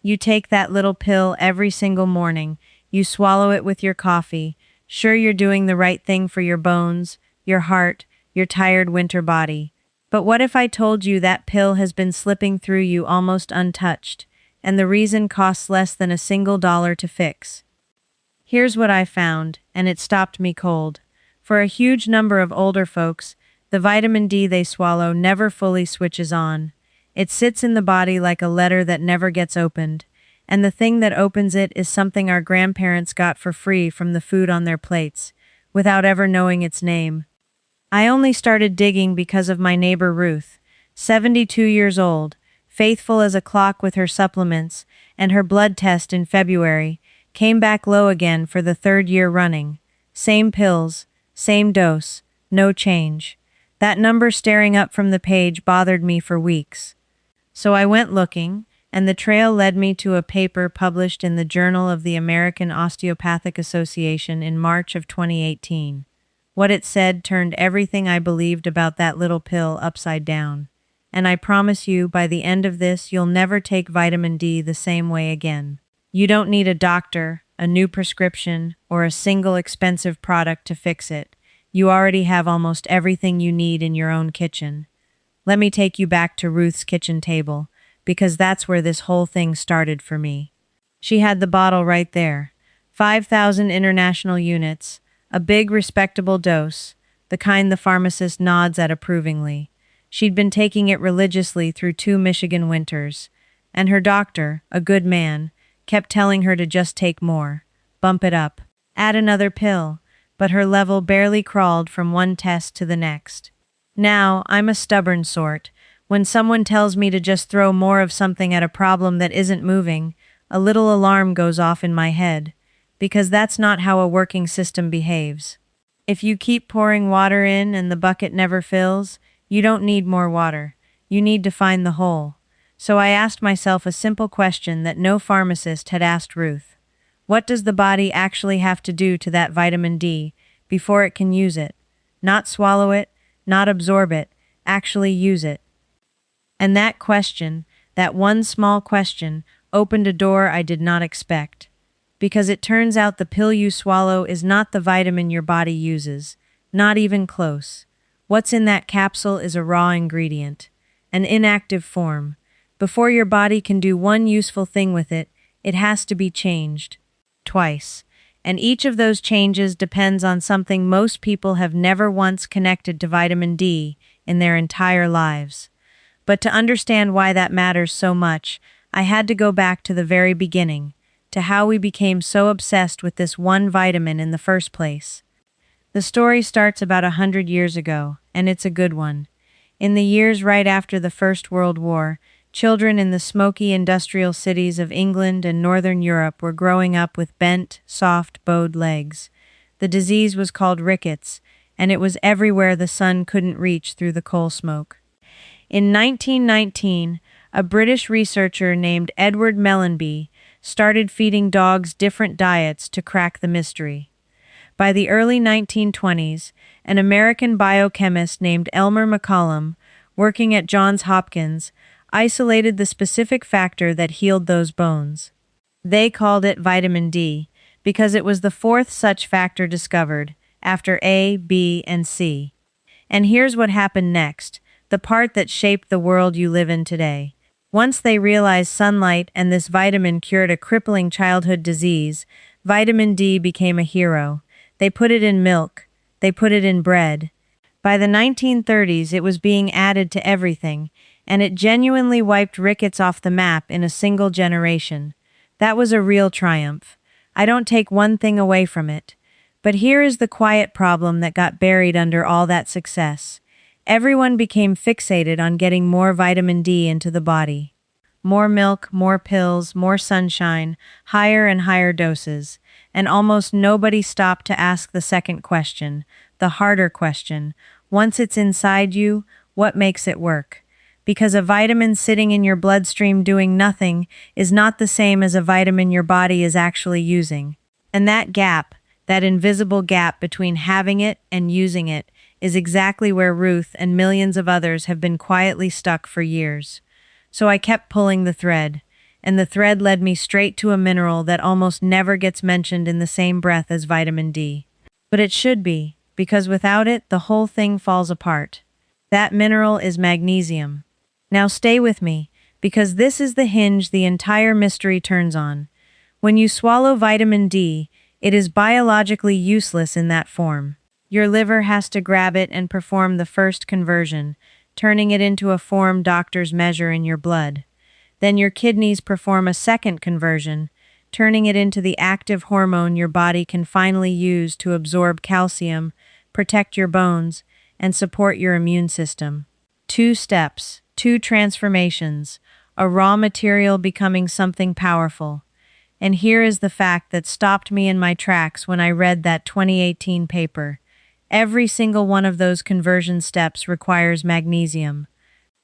You take that little pill every single morning. You swallow it with your coffee. Sure, you're doing the right thing for your bones, your heart, your tired winter body. But what if I told you that pill has been slipping through you almost untouched, and the reason costs less than $1 to fix? Here's what I found, and it stopped me cold. For a huge number of older folks, the vitamin D they swallow never fully switches on. It sits in the body like a letter that never gets opened, and the thing that opens it is something our grandparents got for free from the food on their plates, without ever knowing its name. I only started digging because of my neighbor Ruth, 72 years old, faithful as a clock with her supplements, and her blood test in February came back low again for the third year running. Same pills, same dose, no change. That number staring up from the page bothered me for weeks. So I went looking, and the trail led me to a paper published in the Journal of the American Osteopathic Association in March of 2018. What it said turned everything I believed about that little pill upside down. And I promise you, by the end of this, you'll never take vitamin D the same way again. You don't need a doctor, a new prescription, or a single expensive product to fix it. You already have almost everything you need in your own kitchen. Let me take you back to Ruth's kitchen table, because that's where this whole thing started for me. She had the bottle right there. 5,000 international units, a big respectable dose, the kind the pharmacist nods at approvingly. She'd been taking it religiously through 2 Michigan winters, and her doctor, a good man, kept telling her to just take more, bump it up, add another pill, but her level barely crawled from one test to the next. Now, I'm a stubborn sort. When someone tells me to just throw more of something at a problem that isn't moving, a little alarm goes off in my head, because that's not how a working system behaves. If you keep pouring water in and the bucket never fills, you don't need more water. You need to find the hole. So I asked myself a simple question that no pharmacist had asked Ruth. What does the body actually have to do to that vitamin D before it can use it? Not swallow it, not absorb it, actually use it. And that question, that one small question, opened a door I did not expect. Because it turns out the pill you swallow is not the vitamin your body uses, not even close. What's in that capsule is a raw ingredient, an inactive form. Before your body can do one useful thing with it, it has to be changed. Twice. And each of those changes depends on something most people have never once connected to vitamin D in their entire lives. But to understand why that matters so much, I had to go back to the very beginning, to how we became so obsessed with this one vitamin in the first place. The story starts about 100 years ago, and it's a good one. In the years right after the First World War, children in the smoky industrial cities of England and Northern Europe were growing up with bent, soft, bowed legs. The disease was called rickets, and it was everywhere the sun couldn't reach through the coal smoke. In 1919, a British researcher named Edward Mellanby started feeding dogs different diets to crack the mystery. By the early 1920s, an American biochemist named Elmer McCollum, working at Johns Hopkins, isolated the specific factor that healed those bones. They called it vitamin D, because it was the fourth such factor discovered, after A, B, and C. And here's what happened next, the part that shaped the world you live in today. Once they realized sunlight and this vitamin cured a crippling childhood disease, vitamin D became a hero. They put it in milk. They put it in bread. By the 1930s, it was being added to everything, and it genuinely wiped rickets off the map in a single generation. That was a real triumph. I don't take one thing away from it. But here is the quiet problem that got buried under all that success. Everyone became fixated on getting more vitamin D into the body. More milk, more pills, more sunshine, higher and higher doses. And almost nobody stopped to ask the second question, the harder question. Once it's inside you, what makes it work? Because a vitamin sitting in your bloodstream doing nothing is not the same as a vitamin your body is actually using. And that gap, that invisible gap between having it and using it, is exactly where Ruth and millions of others have been quietly stuck for years. So I kept pulling the thread. and the thread led me straight to a mineral that almost never gets mentioned in the same breath as vitamin D. But it should be, because without it, the whole thing falls apart. That mineral is magnesium. Now stay with me, because this is the hinge the entire mystery turns on. When you swallow vitamin D, it is biologically useless in that form. Your liver has to grab it and perform the first conversion, turning it into a form doctors measure in your blood. Then your kidneys perform a second conversion, turning it into the active hormone your body can finally use to absorb calcium, protect your bones, and support your immune system. 2 steps, 2 transformations, a raw material becoming something powerful. And here is the fact that stopped me in my tracks when I read that 2018 paper. Every single one of those conversion steps requires magnesium.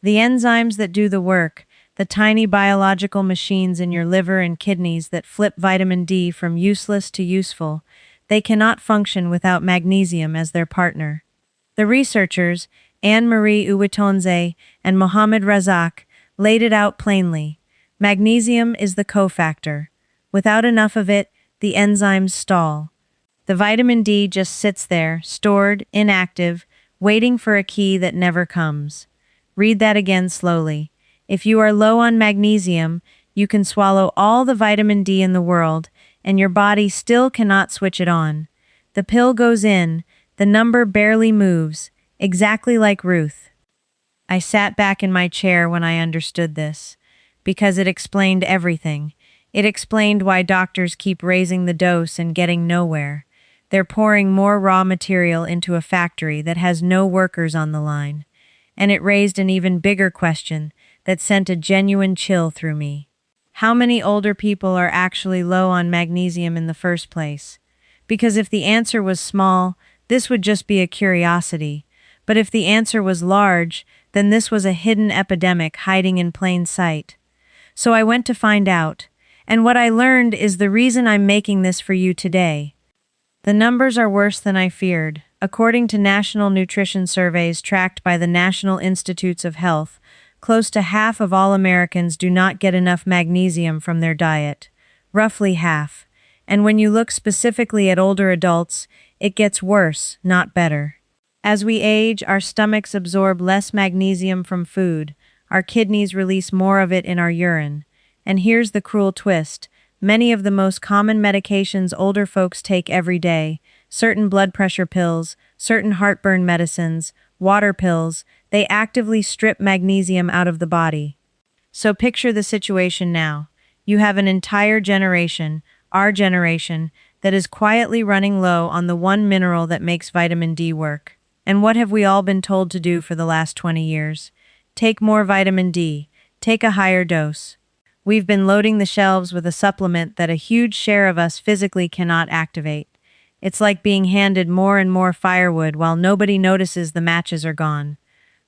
The enzymes that do the work, the tiny biological machines in your liver and kidneys that flip vitamin D from useless to useful, they cannot function without magnesium as their partner. The researchers, Anne-Marie Uwatonze and Mohammed Razak, laid it out plainly. Magnesium is the cofactor. Without enough of it, the enzymes stall. The vitamin D just sits there, stored, inactive, waiting for a key that never comes. Read that again slowly. If you are low on magnesium, you can swallow all the vitamin D in the world, and your body still cannot switch it on. The pill goes in, the number barely moves, exactly like Ruth. I sat back in my chair when I understood this, because it explained everything. It explained why doctors keep raising the dose and getting nowhere. They're pouring more raw material into a factory that has no workers on the line. And it raised an even bigger question that sent a genuine chill through me. How many older people are actually low on magnesium in the first place? Because if the answer was small, this would just be a curiosity. But if the answer was large, then this was a hidden epidemic hiding in plain sight. So I went to find out. And what I learned is the reason I'm making this for you today. The numbers are worse than I feared. According to national nutrition surveys tracked by the National Institutes of Health, close to half of all Americans do not get enough magnesium from their diet. Roughly half. And when you look specifically at older adults, it gets worse, not better. As we age, our stomachs absorb less magnesium from food. Our kidneys release more of it in our urine. And here's the cruel twist. Many of the most common medications older folks take every day, certain blood pressure pills, certain heartburn medicines, water pills, they actively strip magnesium out of the body. So picture the situation now. You have an entire generation, our generation, that is quietly running low on the one mineral that makes vitamin D work. And what have we all been told to do for the last 20 years? Take more vitamin D. Take a higher dose. We've been loading the shelves with a supplement that a huge share of us physically cannot activate. It's like being handed more and more firewood while nobody notices the matches are gone.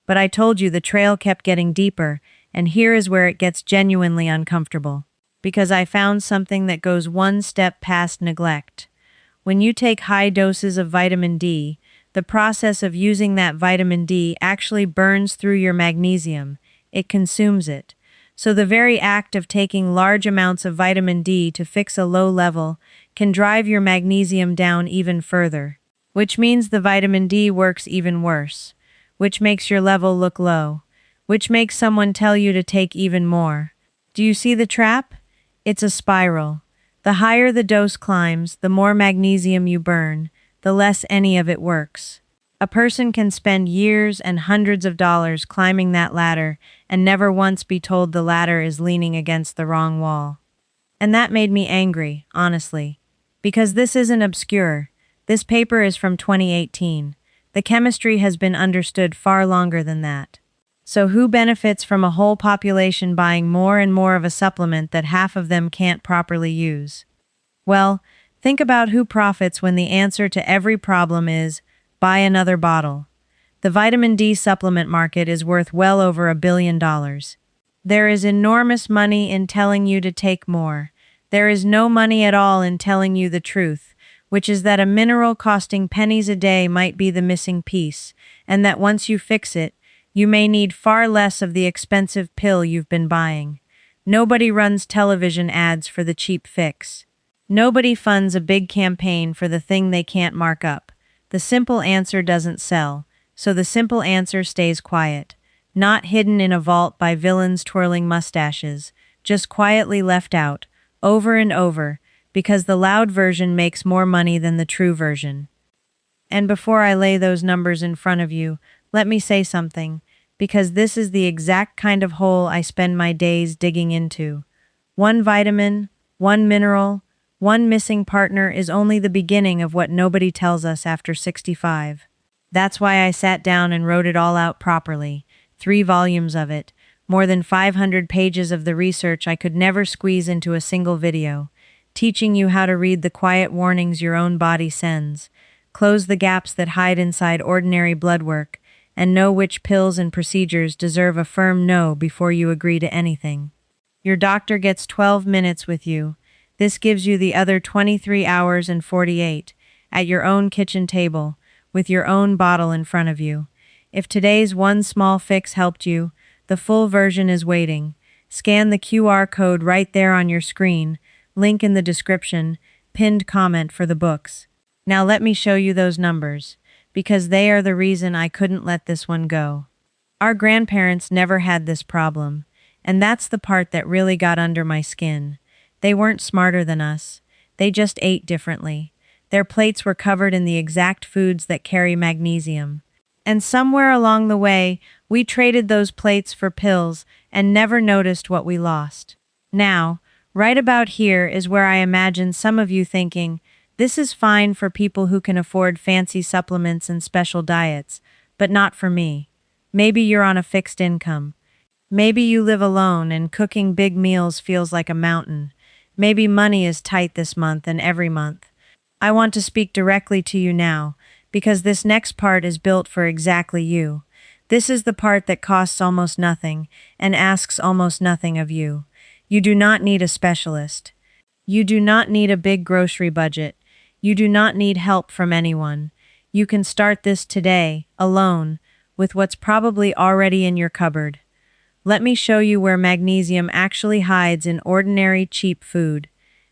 But I told you the trail kept getting deeper, and here is where it gets genuinely uncomfortable. Because I found something that goes one step past neglect. When you take high doses of vitamin D, the process of using that vitamin D actually burns through your magnesium. It consumes it. So the very act of taking large amounts of vitamin D to fix a low level can drive your magnesium down even further, which means the vitamin D works even worse, which makes your level look low, which makes someone tell you to take even more. Do you see the trap? It's a spiral. The higher the dose climbs, the more magnesium you burn, the less any of it works. A person can spend years and hundreds of dollars climbing that ladder and never once be told the ladder is leaning against the wrong wall. And that made me angry, honestly. Because this isn't obscure. This paper is from 2018. The chemistry has been understood far longer than that. So who benefits from a whole population buying more and more of a supplement that half of them can't properly use? Well, think about who profits when the answer to every problem is, buy another bottle. The vitamin D supplement market is worth well over $1 billion. There is enormous money in telling you to take more. There is no money at all in telling you the truth, which is that a mineral costing pennies a day might be the missing piece, and that once you fix it, you may need far less of the expensive pill you've been buying. Nobody runs television ads for the cheap fix. Nobody funds a big campaign for the thing they can't mark up. The simple answer doesn't sell, so the simple answer stays quiet. Not hidden in a vault by villains twirling mustaches, just quietly left out, over and over, because the loud version makes more money than the true version. And before I lay those numbers in front of you, let me say something, because this is the exact kind of hole I spend my days digging into. One vitamin, one mineral, one missing partner is only the beginning of what nobody tells us after 65. That's why I sat down and wrote it all out properly, 3 volumes of it, more than 500 pages of the research I could never squeeze into a single video, teaching you how to read the quiet warnings your own body sends, close the gaps that hide inside ordinary blood work, and know which pills and procedures deserve a firm no before you agree to anything. Your doctor gets 12 minutes with you. This gives you the other 23 hours and 48, at your own kitchen table, with your own bottle in front of you. If today's one small fix helped you, the full version is waiting. Scan the QR code right there on your screen, link in the description, pinned comment for the books. Now let me show you those numbers, because they are the reason I couldn't let this one go. Our grandparents never had this problem, and that's the part that really got under my skin. They weren't smarter than us. They just ate differently. Their plates were covered in the exact foods that carry magnesium. And somewhere along the way, we traded those plates for pills and never noticed what we lost. Now, right about here is where I imagine some of you thinking, this is fine for people who can afford fancy supplements and special diets, but not for me. Maybe you're on a fixed income. Maybe you live alone and cooking big meals feels like a mountain. Maybe money is tight this month and every month. I want to speak directly to you now, because this next part is built for exactly you. This is the part that costs almost nothing and asks almost nothing of you. You do not need a specialist. You do not need a big grocery budget. You do not need help from anyone. You can start this today, alone, with what's probably already in your cupboard. Let me show you where magnesium actually hides in ordinary, cheap food.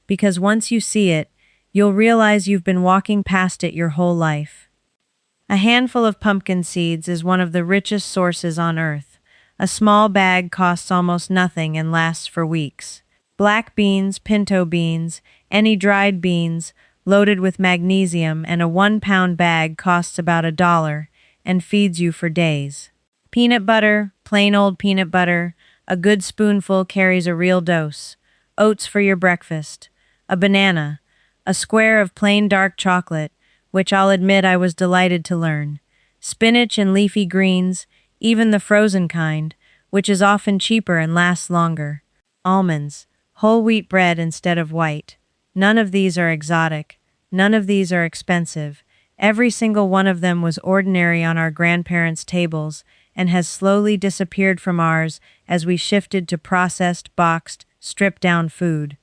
Because once you see it, you'll realize you've been walking past it your whole life. A handful of pumpkin seeds is one of the richest sources on earth. A small bag costs almost nothing and lasts for weeks. Black beans, pinto beans, any dried beans, loaded with magnesium, and a 1-pound bag costs about $1 and feeds you for days. Peanut butter, plain old peanut butter, a good spoonful carries a real dose. Oats for your breakfast. A banana. A square of plain dark chocolate, which I'll admit I was delighted to learn. Spinach and leafy greens, even the frozen kind, which is often cheaper and lasts longer. Almonds. Whole wheat bread instead of white. None of these are exotic. None of these are expensive. Every single one of them was ordinary on our grandparents' tables and has slowly disappeared from ours as we shifted to processed, boxed, stripped-down food.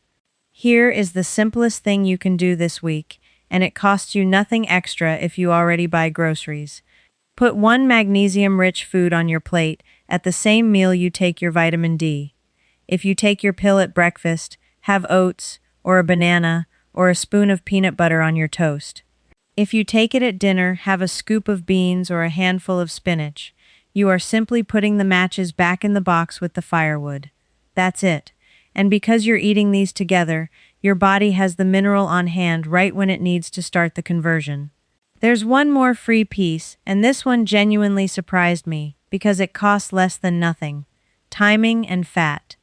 Here is the simplest thing you can do this week, and it costs you nothing extra if you already buy groceries. Put one magnesium-rich food on your plate at the same meal you take your vitamin D. If you take your pill at breakfast, have oats, or a banana, or a spoon of peanut butter on your toast. If you take it at dinner, have a scoop of beans or a handful of spinach. You are simply putting the matches back in the box with the firewood. That's it. And because you're eating these together, your body has the mineral on hand right when it needs to start the conversion. There's one more free piece, and this one genuinely surprised me because it costs less than nothing. Timing and fat.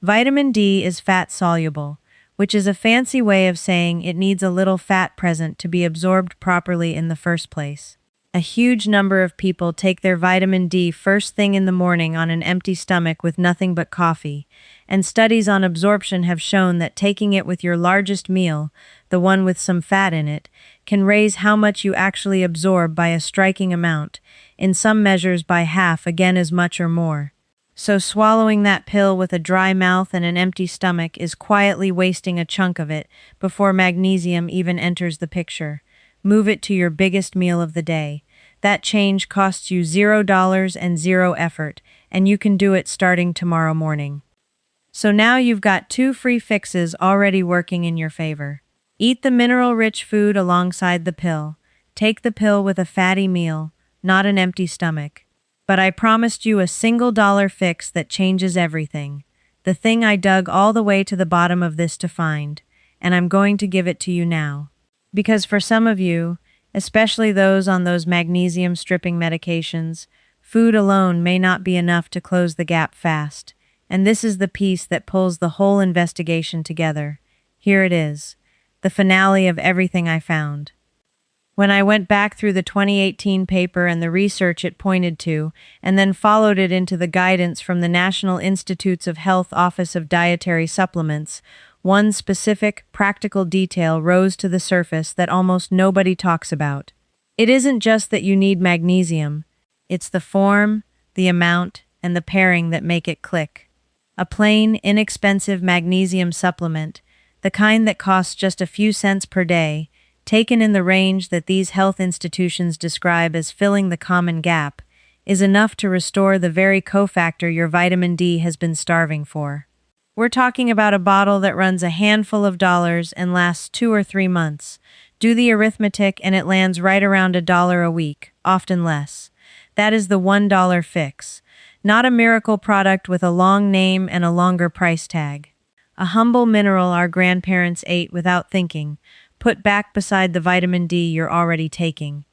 Vitamin D is fat-soluble, which is a fancy way of saying it needs a little fat present to be absorbed properly in the first place. A huge number of people take their vitamin D first thing in the morning on an empty stomach with nothing but coffee, and studies on absorption have shown that taking it with your largest meal, the one with some fat in it, can raise how much you actually absorb by a striking amount, in some measures by half, again as much or more. So swallowing that pill with a dry mouth and an empty stomach is quietly wasting a chunk of it before magnesium even enters the picture. Move it to your biggest meal of the day. That change costs you $0 and 0 effort, and you can do it starting tomorrow morning. So now you've got two free fixes already working in your favor. Eat the mineral-rich food alongside the pill. Take the pill with a fatty meal, not an empty stomach. But I promised you a $1 fix that changes everything. The thing I dug all the way to the bottom of this to find, and I'm going to give it to you now. Because for some of you, especially those on those magnesium-stripping medications, food alone may not be enough to close the gap fast. And this is the piece that pulls the whole investigation together. Here it is, the finale of everything I found. When I went back through the 2018 paper and the research it pointed to, and then followed it into the guidance from the National Institutes of Health Office of Dietary Supplements, one specific, practical detail rose to the surface that almost nobody talks about. It isn't just that you need magnesium, it's the form, the amount, and the pairing that make it click. A plain, inexpensive magnesium supplement, the kind that costs just a few cents per day, taken in the range that these health institutions describe as filling the common gap, is enough to restore the very cofactor your vitamin D has been starving for. We're talking about a bottle that runs a handful of dollars and lasts 2 or 3 months. Do the arithmetic and it lands right around $1 a week, often less. That is the $1 fix. Not a miracle product with a long name and a longer price tag. A humble mineral our grandparents ate without thinking, put back beside the vitamin D you're already taking.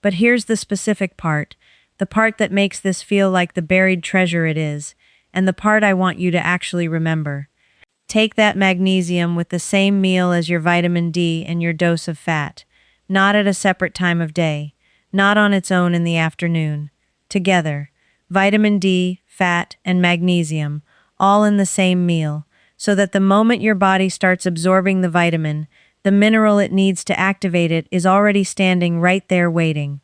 But here's the specific part, the part that makes this feel like the buried treasure it is, and the part I want you to actually remember. Take that magnesium with the same meal as your vitamin D and your dose of fat, not at a separate time of day, not on its own in the afternoon. Together, vitamin D, fat, and magnesium, all in the same meal, so that the moment your body starts absorbing the vitamin, the mineral it needs to activate it is already standing right there waiting.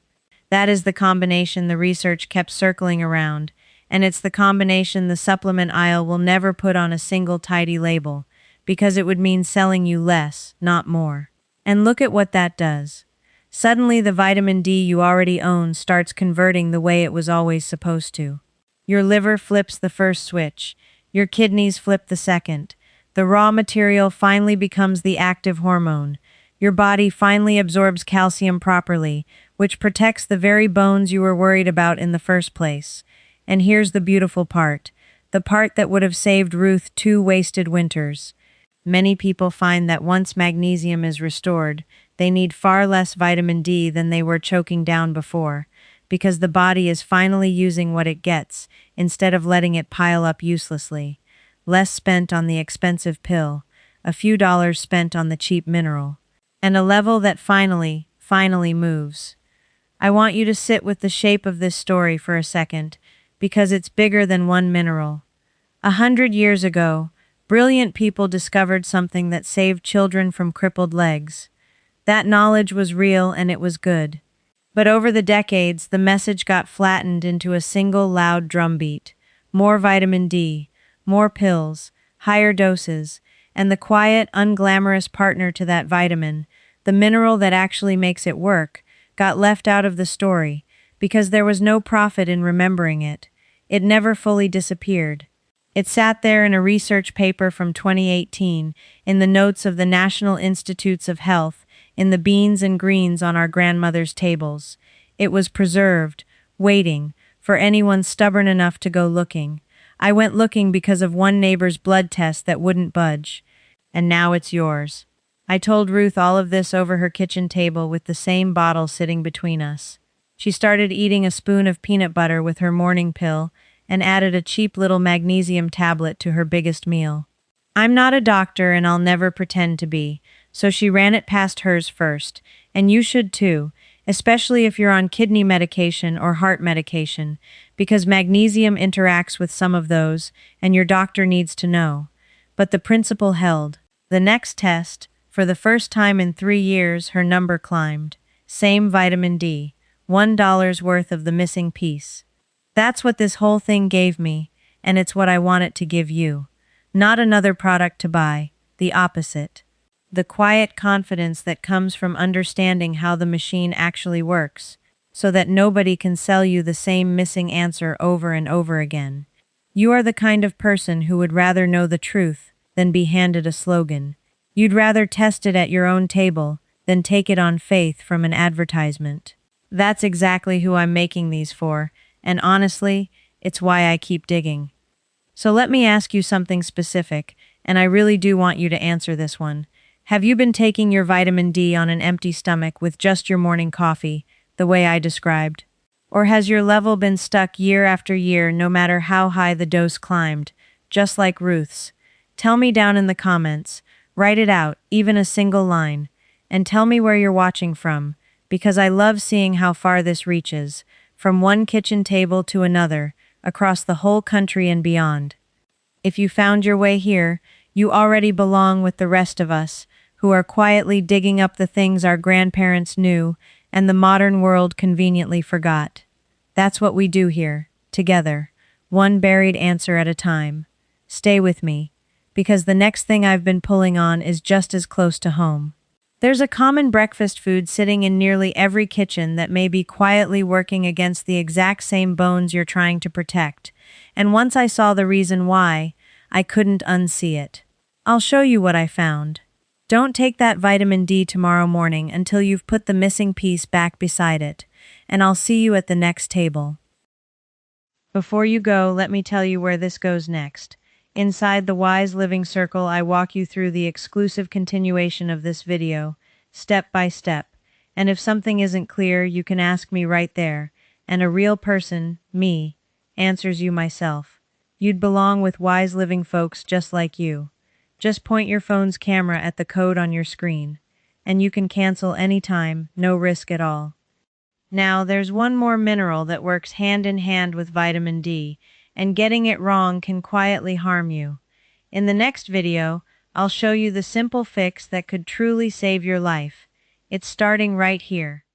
That is the combination the research kept circling around, and it's the combination the supplement aisle will never put on a single tidy label, because it would mean selling you less, not more. And look at what that does. Suddenly the vitamin D you already own starts converting the way it was always supposed to. Your liver flips the first switch, your kidneys flip the second. The raw material finally becomes the active hormone. Your body finally absorbs calcium properly, which protects the very bones you were worried about in the first place. And here's the beautiful part, the part that would have saved Ruth 2 wasted winters. Many people find that once magnesium is restored, they need far less vitamin D than they were choking down before, because the body is finally using what it gets, instead of letting it pile up uselessly. Less spent on the expensive pill, a few dollars spent on the cheap mineral, and a level that finally moves. I want you to sit with the shape of this story for a second, because it's bigger than one mineral. 100 years ago, brilliant people discovered something that saved children from crippled legs. That knowledge was real and it was good. But over the decades, the message got flattened into a single loud drumbeat. More vitamin D, more pills, higher doses, and the quiet, unglamorous partner to that vitamin, the mineral that actually makes it work, got left out of the story because there was no profit in remembering it. It never fully disappeared. It sat there in a research paper from 2018, in the notes of the National Institutes of Health, in the beans and greens on our grandmother's tables. It was preserved, waiting, for anyone stubborn enough to go looking. I went looking because of one neighbor's blood test that wouldn't budge. And now it's yours. I told Ruth all of this over her kitchen table with the same bottle sitting between us. She started eating a spoon of peanut butter with her morning pill and added a cheap little magnesium tablet to her biggest meal. I'm not a doctor and I'll never pretend to be, so she ran it past hers first, and you should too, especially if you're on kidney medication or heart medication, because magnesium interacts with some of those, and your doctor needs to know. But the principle held. The next test, for the first time in 3 years, her number climbed. Same vitamin D, $1 worth of the missing piece. That's what this whole thing gave me, and it's what I want it to give you. Not another product to buy, the opposite. The quiet confidence that comes from understanding how the machine actually works, so that nobody can sell you the same missing answer over and over again. You are the kind of person who would rather know the truth than be handed a slogan. You'd rather test it at your own table than take it on faith from an advertisement. That's exactly who I'm making these for, and honestly, it's why I keep digging. So let me ask you something specific, and I really do want you to answer this one. Have you been taking your vitamin D on an empty stomach with just your morning coffee, the way I described? Or has your level been stuck year after year no matter how high the dose climbed, just like Ruth's? Tell me down in the comments. Write it out, even a single line. And tell me where you're watching from, because I love seeing how far this reaches, from one kitchen table to another, across the whole country and beyond. If you found your way here, you already belong with the rest of us, who are quietly digging up the things our grandparents knew and the modern world conveniently forgot. That's what we do here, together, one buried answer at a time. Stay with me, because the next thing I've been pulling on is just as close to home. There's a common breakfast food sitting in nearly every kitchen that may be quietly working against the exact same bones you're trying to protect, and once I saw the reason why, I couldn't unsee it. I'll show you what I found. Don't take that vitamin D tomorrow morning until you've put the missing piece back beside it, and I'll see you at the next table. Before you go, let me tell you where this goes next. Inside the Wise Living Circle, I walk you through the exclusive continuation of this video, step by step, and if something isn't clear, you can ask me right there, and a real person, me, answers you myself. You'd belong with wise living folks just like you. Just point your phone's camera at the code on your screen, and you can cancel anytime, no risk at all. Now, there's one more mineral that works hand in hand with vitamin D, and getting it wrong can quietly harm you. In the next video, I'll show you the simple fix that could truly save your life. It's starting right here.